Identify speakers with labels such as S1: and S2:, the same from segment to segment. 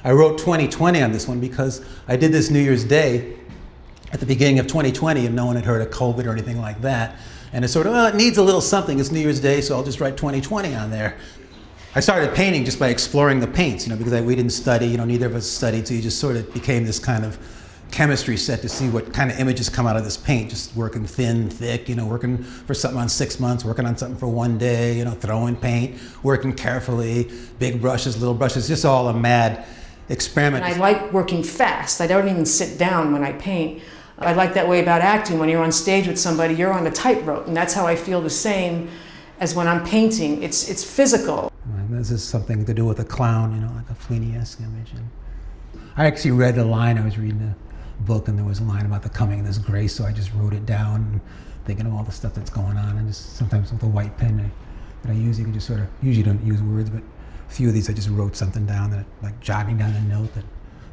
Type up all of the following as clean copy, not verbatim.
S1: I wrote 2020 on this one because I did this New Year's Day at the beginning of 2020 and no one had heard of COVID or anything like that. And it's sort of, well, it needs a little something. It's New Year's Day, so I'll just write 2020 on there. I started painting just by exploring the paints, because we didn't study, neither of us studied, so you just sort of became this kind of chemistry set to see what kind of images come out of this paint, just working thin, thick, working for something on 6 months, working on something for 1 day, throwing paint, working carefully, big brushes, little brushes, just all a mad experiment.
S2: And I like working fast. I don't even sit down when I paint. I like that way about acting. When you're on stage with somebody, you're on a tightrope, and that's how I feel the same as when I'm painting. It's physical.
S1: And this is something to do with a clown, like a Fellini-esque image. And I actually read a line, I was reading a book, and there was a line about the coming of this grace, so I just wrote it down, thinking of all the stuff that's going on, and just sometimes with a white pen that I use, you can just sort of, usually don't use words, but a few of these I just wrote something down, that like jotting down a note, that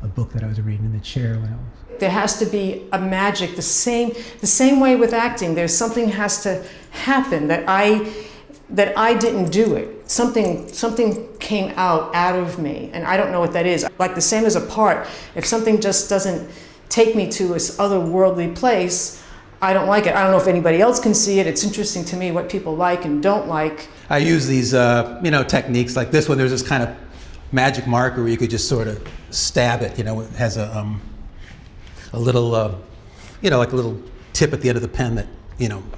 S1: a book that I was reading in the chair when I was.
S2: There has to be a magic, the same way with acting. There's something has to happen that I didn't do it. Something came out of me, and I don't know what that is. Like the same as a part, if something just doesn't take me to this otherworldly place, I don't like it. I don't know if anybody else can see it. It's interesting to me what people like and don't like.
S1: I use these, techniques like this one. There's this kind of magic marker where you could just sort of stab it. It has a little, like a little tip at the end of the pen that,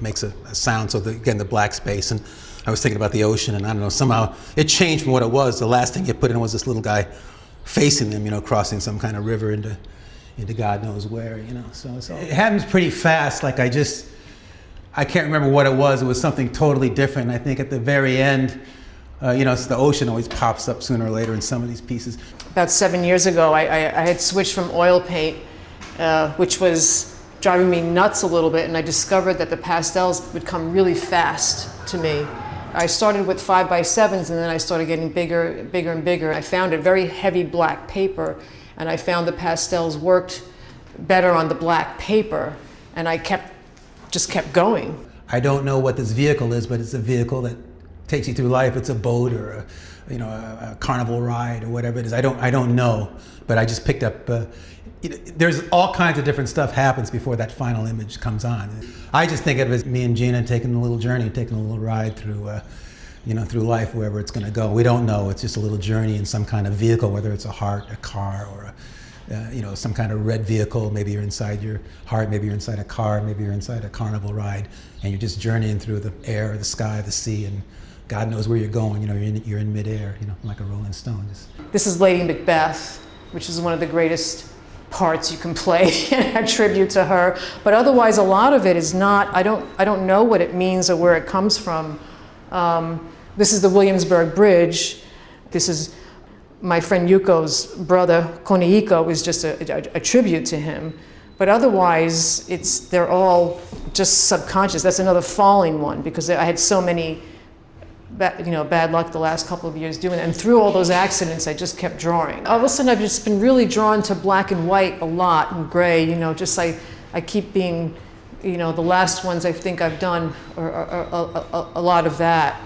S1: makes a sound. So again, the black space. And I was thinking about the ocean, and I don't know, somehow it changed from what it was. The last thing you put in was this little guy facing them, crossing some kind of river into God knows where, So it happens pretty fast. Like I can't remember what it was. It was something totally different. I think at the very end, it's the ocean always pops up sooner or later in some of these pieces.
S2: About 7 years ago, I had switched from oil paint, which was driving me nuts a little bit, and I discovered that the pastels would come really fast to me. I started with 5x7s, and then I started getting bigger and bigger. I found a very heavy black paper, and I found the pastels worked better on the black paper, and I just kept going.
S1: I don't know what this vehicle is, but it's a vehicle that takes you through life. It's a boat or a carnival ride or whatever it is. I don't know, but I just picked up. There's all kinds of different stuff happens before that final image comes on. I just think of it as me and Gina taking a little journey, taking a little ride through, through life, wherever it's going to go. We don't know. It's just a little journey in some kind of vehicle, whether it's a heart, a car, or some kind of red vehicle. Maybe you're inside your heart, maybe you're inside a car, maybe you're inside a carnival ride, and you're just journeying through the air, the sky, the sea, and God knows where you're going. You're in midair, like a rolling stone.
S2: This is Lady Macbeth, which is one of the greatest parts you can play, a tribute to her. But otherwise, a lot of it is not. I don't know what it means or where it comes from. This is the Williamsburg Bridge. This is my friend Yuko's brother, Konihiko, is just a tribute to him. But otherwise, they're all just subconscious. That's another falling one, because I had so many bad luck the last couple of years doing it. And through all those accidents, I just kept drawing. All of a sudden, I've just been really drawn to black and white a lot, and gray, just I keep being, the last ones I think I've done are a lot of that.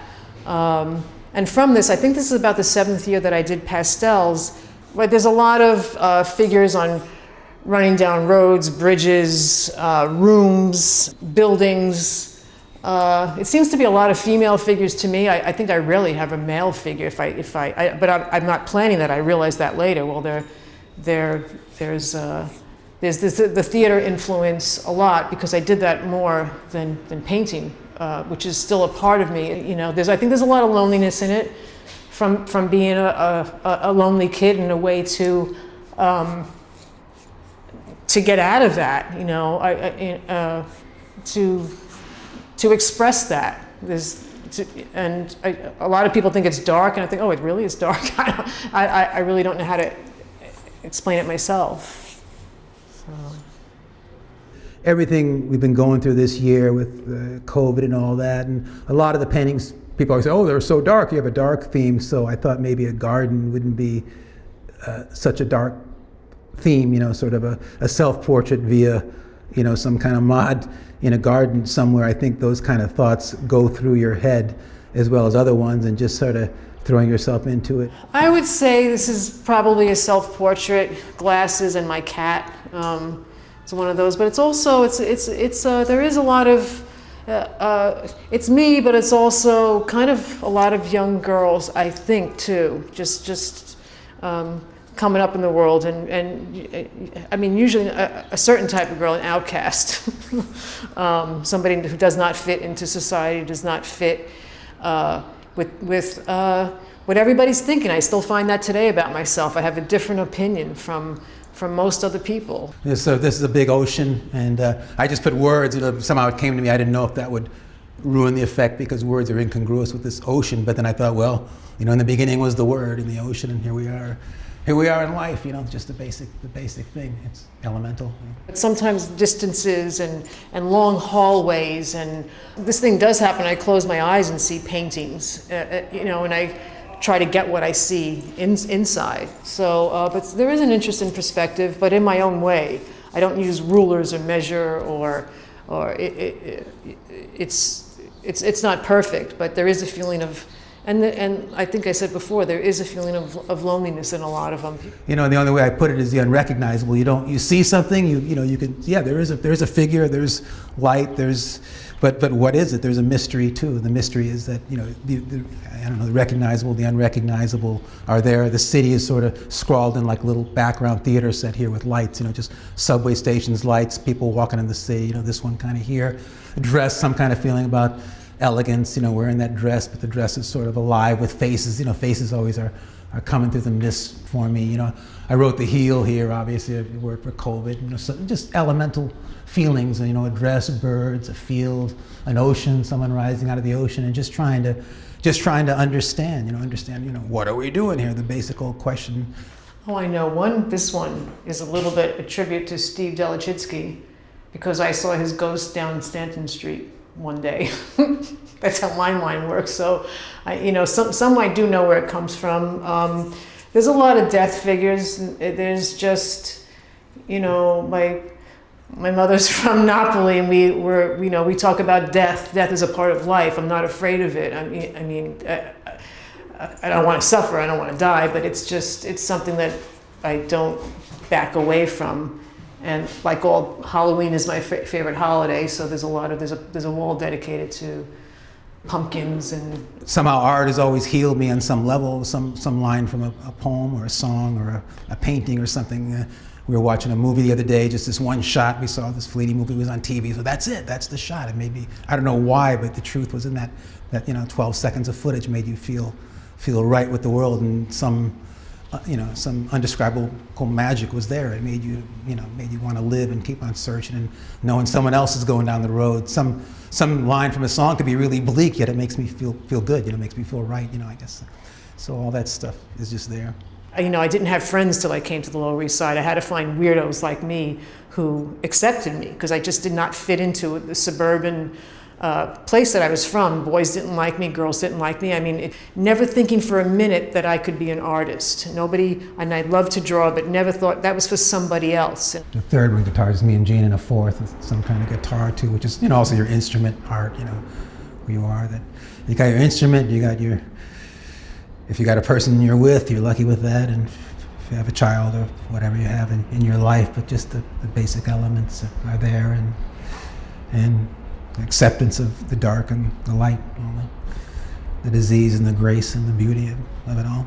S2: And from this, I think this is about the 7th year that I did pastels, but there's a lot of figures on running down roads, bridges, rooms, buildings. It seems to be a lot of female figures to me. I think I rarely have a male figure but I'm not planning that. I realized that later. Well, there's the theater influence a lot, because I did that more than painting, which is still a part of me. I think there's a lot of loneliness in it, from being a lonely kid, in a way to get out of that. To express that. A lot of people think it's dark, and I think, oh, it really is dark. I really don't know how to explain it myself. So.
S1: Everything we've been going through this year with COVID and all that, and a lot of the paintings, people always say, oh, they're so dark, you have a dark theme, so I thought maybe a garden wouldn't be such a dark theme, sort of a self-portrait via, some kind of mod in a garden somewhere. I think those kind of thoughts go through your head as well as other ones, and just sort of throwing yourself into it?
S2: I would say this is probably a self-portrait, glasses and my cat. It's one of those, but it's also, there is a lot of, it's me, but it's also kind of a lot of young girls, I think, too, just coming up in the world, and I mean, usually a certain type of girl, an outcast, somebody who does not fit into society, does not fit with what everybody's thinking. I still find that today about myself. I have a different opinion from most other people.
S1: Yeah, so this is a big ocean, and I just put words, somehow it came to me, I didn't know if that would ruin the effect because words are incongruous with this ocean, but then I thought, well, in the beginning was the word in the ocean, and here we are in life, just the basic thing. It's elemental.
S2: But sometimes distances and long hallways, and this thing does happen. I close my eyes and see paintings, and I try to get what I see inside. So, but there is an interest in perspective, but in my own way. I don't use rulers or measure, or it's not perfect, but there is a feeling of. And I think I said before, there is a feeling of loneliness in a lot of them.
S1: The only way I put it is the unrecognizable. You see something, you can, there's a figure, there's light, but what is it? There's a mystery too. The mystery is that, the recognizable, the unrecognizable are there. The city is sort of scrawled in like little background theater set here with lights, just subway stations, lights, people walking in the city, this one kind of here. Dress, some kind of feeling about elegance, wearing that dress, but the dress is sort of alive with faces. Faces always are coming through the mist for me. I wrote the heel here, obviously, a word for COVID. So just elemental feelings. A dress, birds, a field, an ocean, someone rising out of the ocean, and just trying to understand. What are we doing here? The basic old question.
S2: Oh, I know. This one is a little bit a tribute to Steve Delachinsky, because I saw his ghost down Stanton Street one day. That's how my mind works. So, some I do know where it comes from. There's a lot of death figures. There's just, my mother's from Napoli, and we talk about death. Death is a part of life. I'm not afraid of it. I don't want to suffer. I don't want to die. But it's something that I don't back away from. And like Halloween is my favorite holiday, so there's a wall dedicated to pumpkins. And
S1: somehow art has always healed me on some level, some line from a poem or a song or a painting or something. We were watching a movie the other day, just this one shot. We saw this fleeting movie, it was on TV, so that's it, that's the shot. And maybe, I don't know why, but the truth was in that 12 seconds of footage made you feel right with the world, and some undescribable magic was there. It made you want to live and keep on searching, and knowing someone else is going down the road. Some line from a song could be really bleak, yet it makes me feel good. It makes me feel right. I guess. So all that stuff is just there.
S2: I didn't have friends till I came to the Lower East Side. I had to find weirdos like me who accepted me, because I just did not fit into the suburban place that I was from. Boys didn't like me, girls didn't like me. Never thinking for a minute that I could be an artist. And I love to draw, but never thought that was for somebody else.
S1: The third one guitar is me and Gene, and a fourth with some kind of guitar too, which is also your instrument art. Who you are. That you got your instrument, if you got a person you're with, you're lucky with that, and if you have a child or whatever you have in your life, but just the basic elements are there, and acceptance of the dark and the light, all the disease and the grace and the beauty of it all.